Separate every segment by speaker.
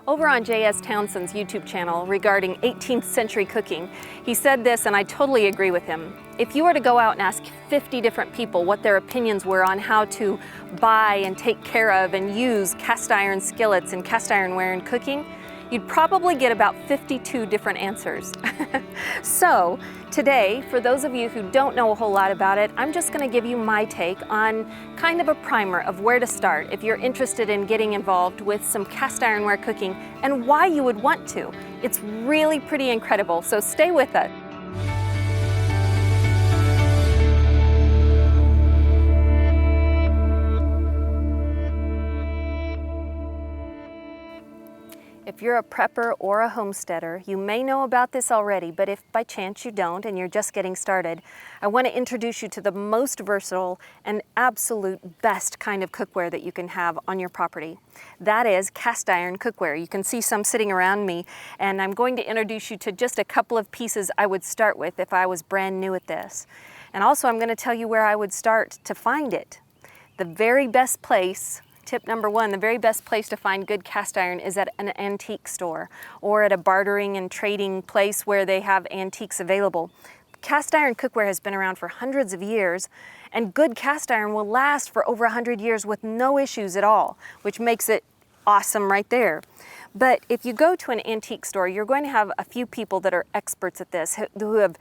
Speaker 1: Over on J.S. Townsend's YouTube channel regarding 18th century cooking, he said this, and I totally agree with him. If you were to go out and ask 50 different people what their opinions were on how to buy and take care of and use cast iron skillets and cast ironware in cooking, you'd probably get about 52 different answers. So today, for those of you who don't know a whole lot about it, I'm just going to give you my take on kind of a primer of where to start if you're interested in getting involved with some cast ironware cooking and why you would want to. It's really pretty incredible, so stay with us. If you're a prepper or a homesteader, you may know about this already, but if by chance you don't and you're just getting started, I want to introduce you to the most versatile and absolute best kind of cookware that you can have on your property. That is cast iron cookware. You can see some sitting around me, and I'm going to introduce you to just a couple of pieces I would start with if I was brand new at this. And also I'm going to tell you where I would start to find it. The very best place, tip number one, the very best place to find good cast iron is at an antique store or at a bartering and trading place where they have antiques available. Cast iron cookware has been around for hundreds of years, and good cast iron will last for over 100 years with no issues at all, which makes it awesome right there. But if you go to an antique store, you're going to have a few people that are experts at this who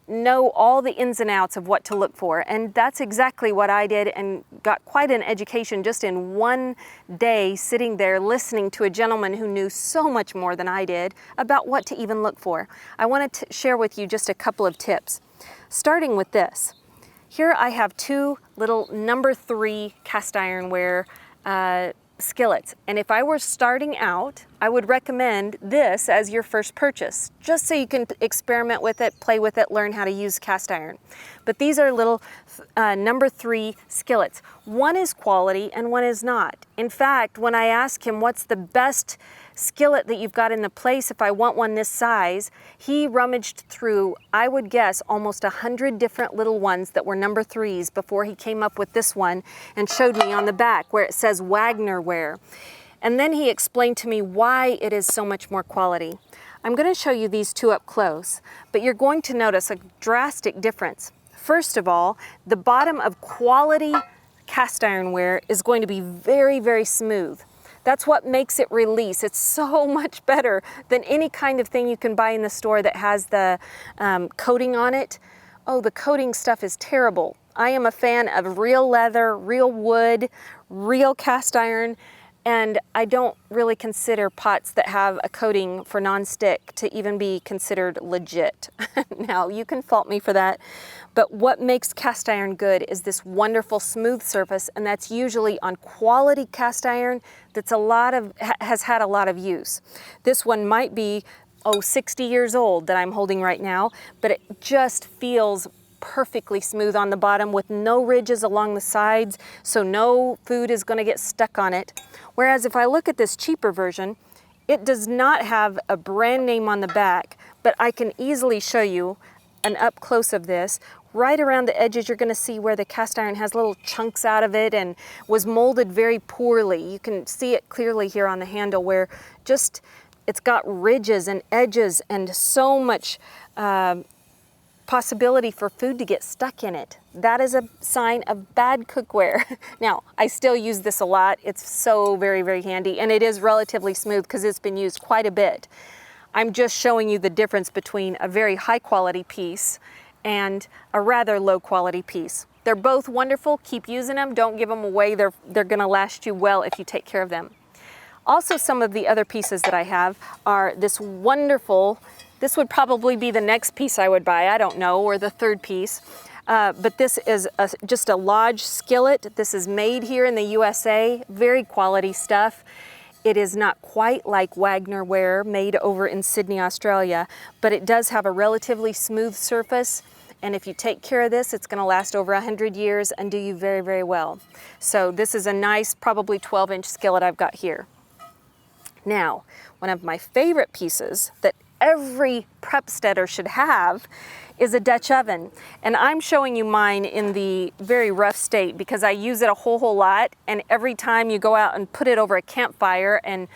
Speaker 1: know all the ins and outs of what to look for, and that's exactly what I did and got quite an education just in one day sitting there listening to a gentleman who knew so much more than I did about what to even look for. I wanted to share with you just a couple of tips, starting with this. Here I have two little number 3 cast ironware skillets, and if I were starting out, I would recommend this as your first purchase, just so you can experiment with it, play with it, learn how to use cast iron. But these are little number 3 skillets. One is quality and one is not. In fact, when I asked him what's the best skillet that you've got in the place if I want one this size, he rummaged through, I would guess, almost 100 different little ones that were number 3s before he came up with this one and showed me on the back where it says Wagner ware. And then he explained to me why it is so much more quality. I'm going to show you these two up close, but you're going to notice a drastic difference. First of all, the bottom of quality cast ironware is going to be very, very smooth. That's what makes it release. It's so much better than any kind of thing you can buy in the store that has the coating on it. Oh, the coating stuff is terrible. I am a fan of real leather, real wood, real cast iron, and I don't really consider pots that have a coating for non-stick to even be considered legit. Now, you can fault me for that, but what makes cast iron good is this wonderful smooth surface, and that's usually on quality cast iron that's has had a lot of use. This one might be 60 years old that I'm holding right now, but it just feels perfectly smooth on the bottom with no ridges along the sides, so no food is going to get stuck on it. Whereas if I look at this cheaper version, it does not have a brand name on the back, but I can easily show you an up close of this. Right around the edges, you're going to see where the cast iron has little chunks out of it and was molded very poorly. You can see it clearly here on the handle where just it's got ridges and edges and so much possibility for food to get stuck in it. That is a sign of bad cookware. Now, I still use this a lot. It's so very, very handy, and it is relatively smooth because it's been used quite a bit. I'm just showing you the difference between a very high quality piece and a rather low quality piece. They're both wonderful. Keep using them. Don't give them away. They're going to last you well if you take care of them. Also, some of the other pieces that I have are this wonderful, this would probably be the next piece I would buy, I don't know, or the third piece. But this is just a Lodge skillet. This is made here in the USA, very quality stuff. It is not quite like Wagner ware made over in Sydney, Australia, but it does have a relatively smooth surface. And if you take care of this, it's going to last over 100 years and do you very, very well. So this is a nice, probably 12-inch skillet I've got here. Now, one of my favorite pieces that every PREPSTEADER should have is a Dutch oven. And I'm showing you mine in the very rough state because I use it a whole lot, and every time you go out and put it over a campfire and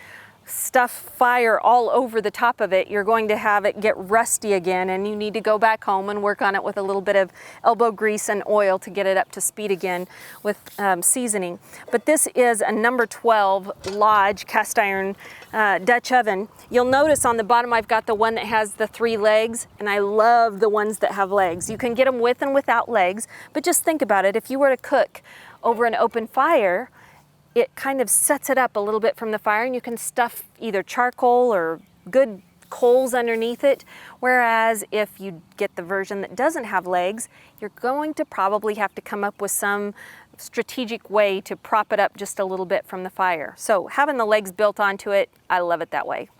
Speaker 1: stuff fire all over the top of it, you're going to have it get rusty again, and you need to go back home and work on it with a little bit of elbow grease and oil to get it up to speed again with seasoning. But this is a number 12 Lodge cast iron Dutch oven. You'll notice on the bottom I've got the one that has the 3 legs, and I love the ones that have legs. You can get them with and without legs, but just think about it. If you were to cook over an open fire, it kind of sets it up a little bit from the fire, and you can stuff either charcoal or good coals underneath it. Whereas if you get the version that doesn't have legs, you're going to probably have to come up with some strategic way to prop it up just a little bit from the fire. So having the legs built onto it, I love it that way.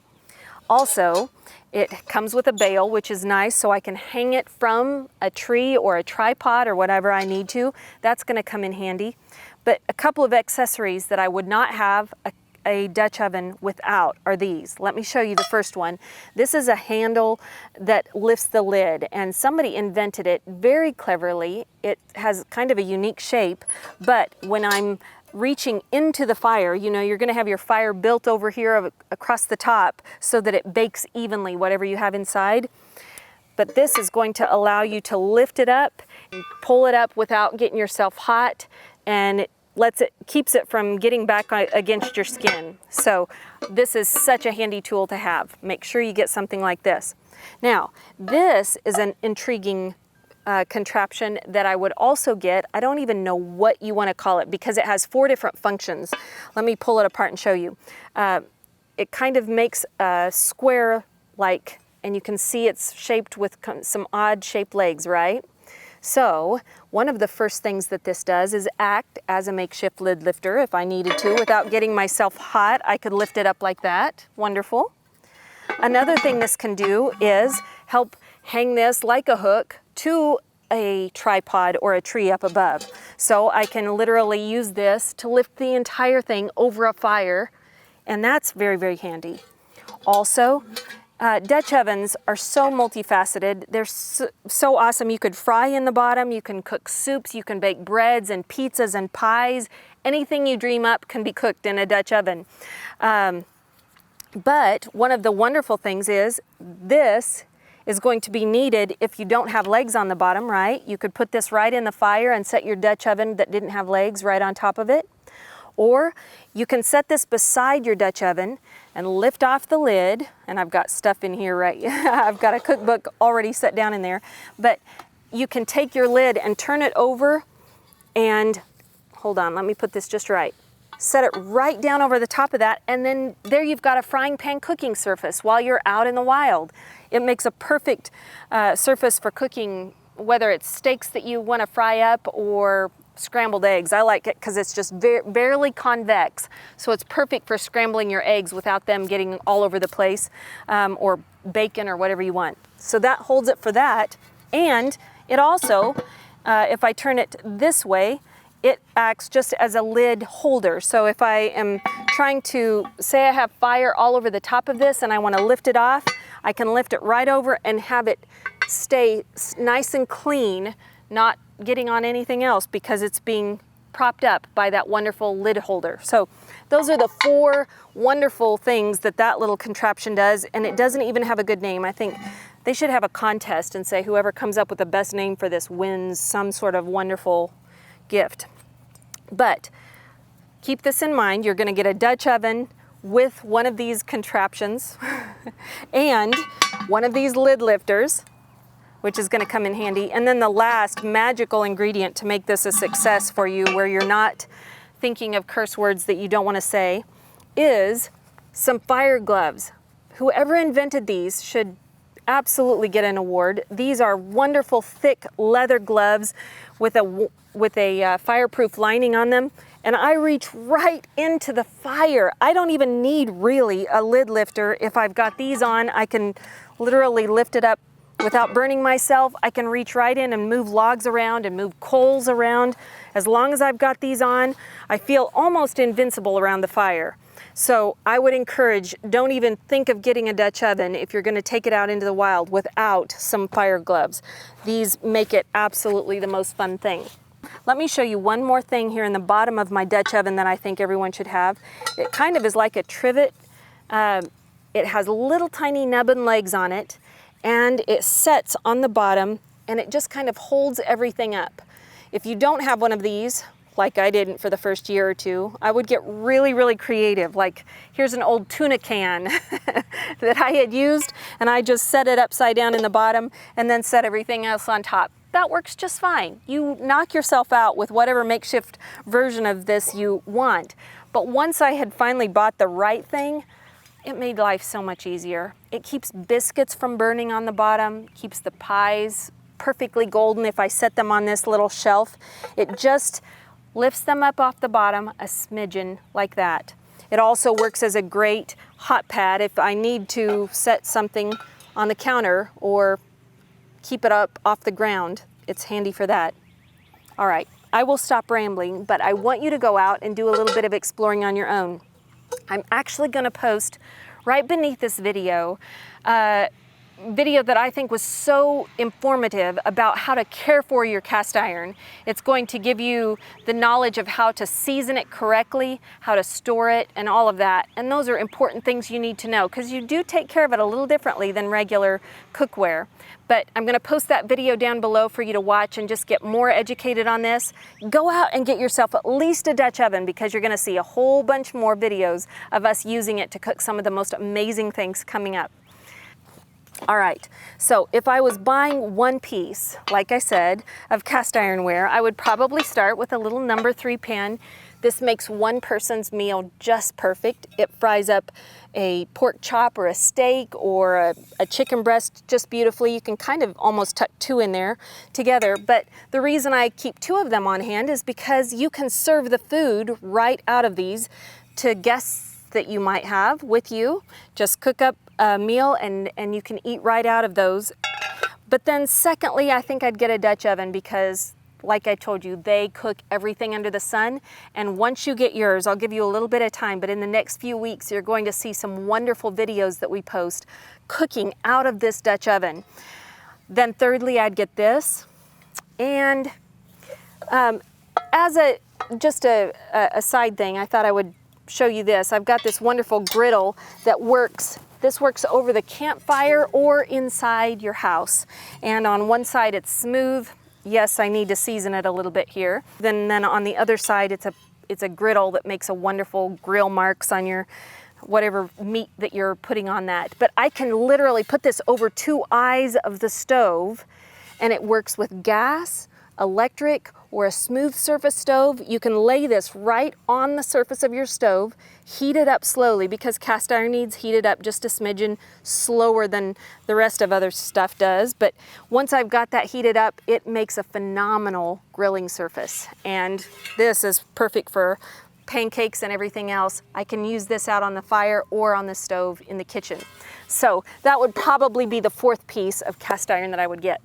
Speaker 1: Also, it comes with a bail, which is nice, so I can hang it from a tree or a tripod or whatever I need to. That's going to come in handy. But a couple of accessories that I would not have a Dutch oven without are these. Let me show you the first one. This is a handle that lifts the lid, and somebody invented it very cleverly. It has kind of a unique shape, but when I'm reaching into the fire, you know, you're going to have your fire built over here across the top so that it bakes evenly whatever you have inside. But this is going to allow you to lift it up and pull it up without getting yourself hot, and it keeps it from getting back against your skin. So this is such a handy tool to have. Make sure you get something like this. Now, this is an intriguing contraption that I would also get. I don't even know what you want to call it because it has 4 different functions. Let me pull it apart and show you. It kind of makes a square like, and you can see it's shaped with some odd shaped legs, right? So one of the first things that this does is act as a makeshift lid lifter if I needed to. Without getting myself hot, I could lift it up like that. Wonderful. Another thing this can do is help hang this like a hook to a tripod or a tree up above. So I can literally use this to lift the entire thing over a fire, and that's very, very handy. Also, Dutch ovens are so multifaceted. They're so awesome. You could fry in the bottom, you can cook soups, you can bake breads and pizzas and pies. Anything you dream up can be cooked in a Dutch oven. But one of the wonderful things is this is going to be needed if you don't have legs on the bottom, right? You could put this right in the fire and set your Dutch oven that didn't have legs right on top of it. Or you can set this beside your Dutch oven and lift off the lid, and I've got stuff in here, right? I've got a cookbook already set down in there, but you can take your lid and turn it over and, hold on, let me put this just right. Set it right down over the top of that, and then there you've got a frying pan cooking surface while you're out in the wild. It makes a perfect surface for cooking, whether it's steaks that you want to fry up or scrambled eggs. I like it because it's just barely convex, so it's perfect for scrambling your eggs without them getting all over the place, or bacon or whatever you want. So that holds it for that, and it also, if I turn it this way, it acts just as a lid holder. So if I am trying to, say I have fire all over the top of this and I want to lift it off, I can lift it right over and have it stay nice and clean, not getting on anything else because it's being propped up by that wonderful lid holder. So those are the 4 wonderful things that that little contraption does, and it doesn't even have a good name. I think they should have a contest and say whoever comes up with the best name for this wins some sort of wonderful gift. But keep this in mind, you're going to get a Dutch oven with one of these contraptions and one of these lid lifters, which is going to come in handy. And then the last magical ingredient to make this a success for you, where you're not thinking of curse words that you don't want to say, is some fire gloves. Whoever invented these should absolutely get an award. These are wonderful thick leather gloves with a fireproof lining on them, and I reach right into the fire. I don't even need really a lid lifter. If I've got these on, I can literally lift it up without burning myself. I can reach right in and move logs around and move coals around. As long as I've got these on, I feel almost invincible around the fire. So I would encourage, don't even think of getting a Dutch oven if you're going to take it out into the wild without some fire gloves. These make it absolutely the most fun thing. Let me show you one more thing here in the bottom of my Dutch oven that I think everyone should have. It kind of is like a trivet It has little tiny nubbin legs on it, and it sets on the bottom, and it just kind of holds everything up. If you don't have one of these, like I didn't for the first year or two, I would get really, really creative. Like, here's an old tuna can that I had used, and I just set it upside down in the bottom and then set everything else on top. That works just fine. You knock yourself out with whatever makeshift version of this you want. But once I had finally bought the right thing, it made life so much easier. It keeps biscuits from burning on the bottom, keeps the pies perfectly golden if I set them on this little shelf. It just lifts them up off the bottom a smidgen like that. It also works as a great hot pad if I need to set something on the counter or keep it up off the ground. It's handy for that. All right, I will stop rambling, but I want you to go out and do a little bit of exploring on your own. I'm actually going to post right beneath this video video that I think was so informative about how to care for your cast iron. It's going to give you the knowledge of how to season it correctly, how to store it, and all of that. And those are important things you need to know because you do take care of it a little differently than regular cookware. But I'm going to post that video down below for you to watch and just get more educated on this. Go out and get yourself at least a Dutch oven because you're going to see a whole bunch more videos of us using it to cook some of the most amazing things coming up. All right, so if I was buying one piece, like I said, of cast ironware, I would probably start with a little number 3 pan. This makes one person's meal just perfect. It fries up a pork chop or a steak or a chicken breast just beautifully. You can kind of almost tuck 2 in there together, but the reason I keep 2 of them on hand is because you can serve the food right out of these to guests that you might have with you. Just cook up a meal and you can eat right out of those. But then secondly, I think I'd get a Dutch oven because like I told you, they cook everything under the sun. And once you get yours, I'll give you a little bit of time, but in the next few weeks, you're going to see some wonderful videos that we post cooking out of this Dutch oven. Then thirdly, I'd get this. And as just a side thing, I thought I would show you this. I've got this wonderful griddle that works. This works over the campfire or inside your house. And on one side it's smooth. Yes, I need to season it a little bit here. Then on the other side it's a griddle that makes a wonderful grill marks on your whatever meat that you're putting on that. But I can literally put this over 2 eyes of the stove and it works with gas, electric, or a smooth surface stove. You can lay this right on the surface of your stove, heat it up slowly because cast iron needs heated up just a smidgen slower than the rest of other stuff does. But once I've got that heated up, it makes a phenomenal grilling surface. And this is perfect for pancakes and everything else. I can use this out on the fire or on the stove in the kitchen. So that would probably be the 4th piece of cast iron that I would get.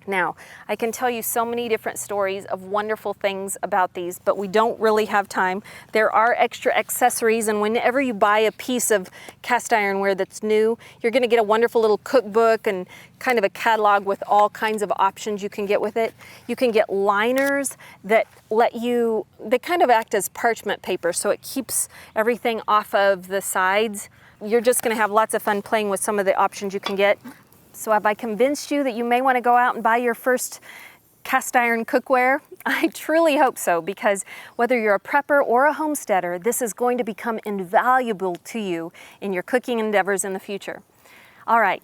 Speaker 1: Now, I can tell you so many different stories of wonderful things about these, but we don't really have time. There are extra accessories, and whenever you buy a piece of cast ironware that's new, you're going to get a wonderful little cookbook and kind of a catalog with all kinds of options you can get with it. You can get liners that they kind of act as parchment paper, so it keeps everything off of the sides. You're just going to have lots of fun playing with some of the options you can get. So have I convinced you that you may want to go out and buy your first cast iron cookware? I truly hope so, because whether you're a prepper or a homesteader, this is going to become invaluable to you in your cooking endeavors in the future. All right,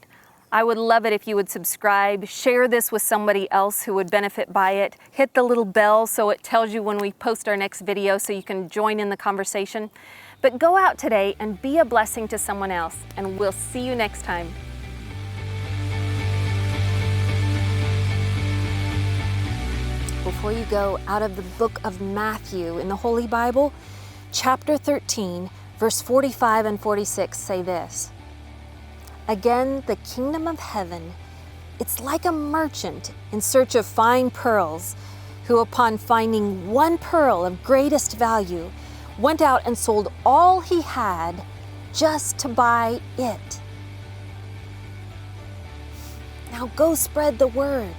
Speaker 1: I would love it if you would subscribe, share this with somebody else who would benefit by it, hit the little bell so it tells you when we post our next video so you can join in the conversation. But go out today and be a blessing to someone else, and we'll see you next time. Before you go, out of the book of Matthew in the Holy Bible, chapter 13, verse 45 and 46 say this: "Again, the kingdom of heaven, it's like a merchant in search of fine pearls, who upon finding one pearl of greatest value, went out and sold all he had just to buy it. Now go spread the word.